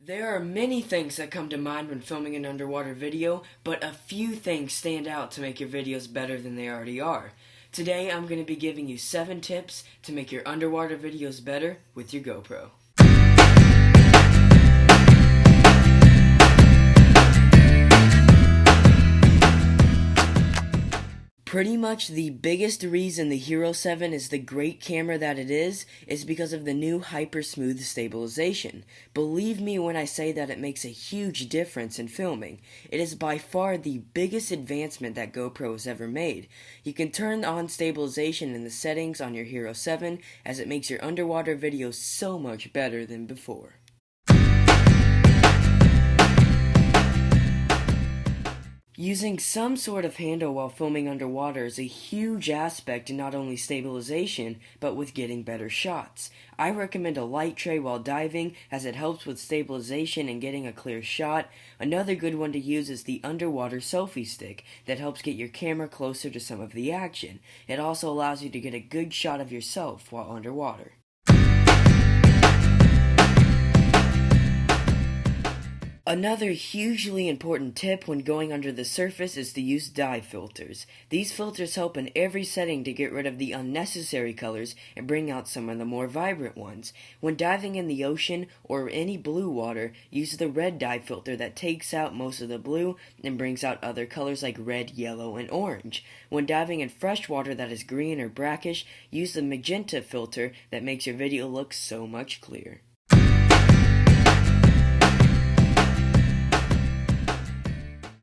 There are many things that come to mind when filming an underwater video, but a few things stand out to make your videos better than they already are. Today I'm going to be giving you 7 tips to make your underwater videos better with your GoPro. Pretty much the biggest reason the Hero 7 is the great camera that it is because of the new HYPERSMOOThe stabilization. Believe me when I say that it makes a huge difference in filming. It is by far the biggest advancement that GoPro has ever made. You can turn on stabilization in the settings on your Hero 7 as it makes your underwater videos so much better than before. Using some sort of handle while filming underwater is a huge aspect in not only stabilization, but with getting better shots. I recommend a light tray while diving as it helps with stabilization and getting a clear shot. Another good one to use is the underwater selfie stick that helps get your camera closer to some of the action. It also allows you to get a good shot of yourself while underwater. Another hugely important tip when going under the surface is to use dive filters. These filters help in every setting to get rid of the unnecessary colors and bring out some of the more vibrant ones. When diving in the ocean or any blue water, use the red dive filter that takes out most of the blue and brings out other colors like red, yellow, and orange. When diving in fresh water that is green or brackish, use the magenta filter that makes your video look so much clearer.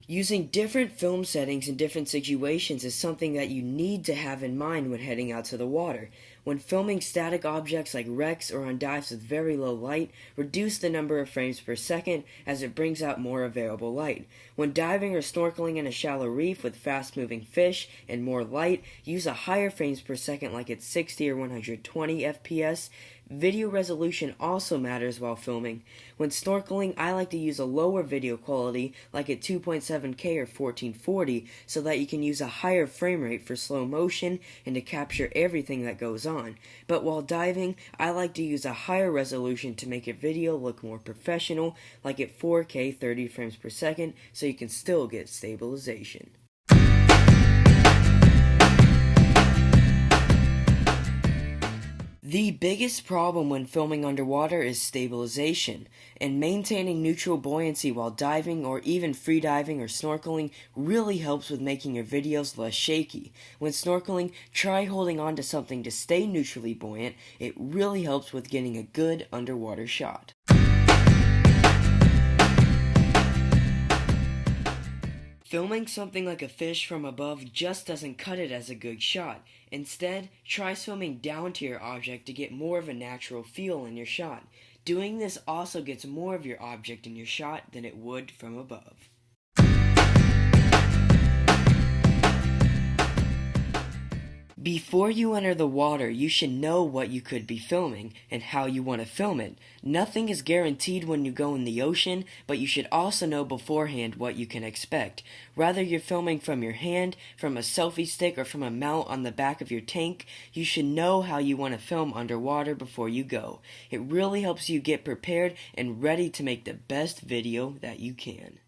Using different film settings in different situations is something that you need to have in mind when heading out to the water. When filming static objects like wrecks or on dives with very low light, reduce the number of frames per second as it brings out more available light. When diving or snorkeling in a shallow reef with fast-moving fish and more light, use a higher frames per second like at 60 or 120 FPS. Video resolution also matters while filming. When snorkeling, I like to use a lower video quality like at 2.7K or 1440 so that you can use a higher frame rate for slow motion and to capture everything that goes on. But while diving, I like to use a higher resolution to make your video look more professional like at 4K 30 frames per second so you can still get stabilization. The biggest problem when filming underwater is stabilization, and maintaining neutral buoyancy while diving or even free diving or snorkeling really helps with making your videos less shaky. When snorkeling, try holding on to something to stay neutrally buoyant. It really helps with getting a good underwater shot. Filming something like a fish from above just doesn't cut it as a good shot. Instead, try swimming down to your object to get more of a natural feel in your shot. Doing this also gets more of your object in your shot than it would from above. Before you enter the water, you should know what you could be filming and how you want to film it. Nothing is guaranteed when you go in the ocean, but you should also know beforehand what you can expect. Whether you're filming from your hand, from a selfie stick, or from a mount on the back of your tank, you should know how you want to film underwater before you go. It really helps you get prepared and ready to make the best video that you can.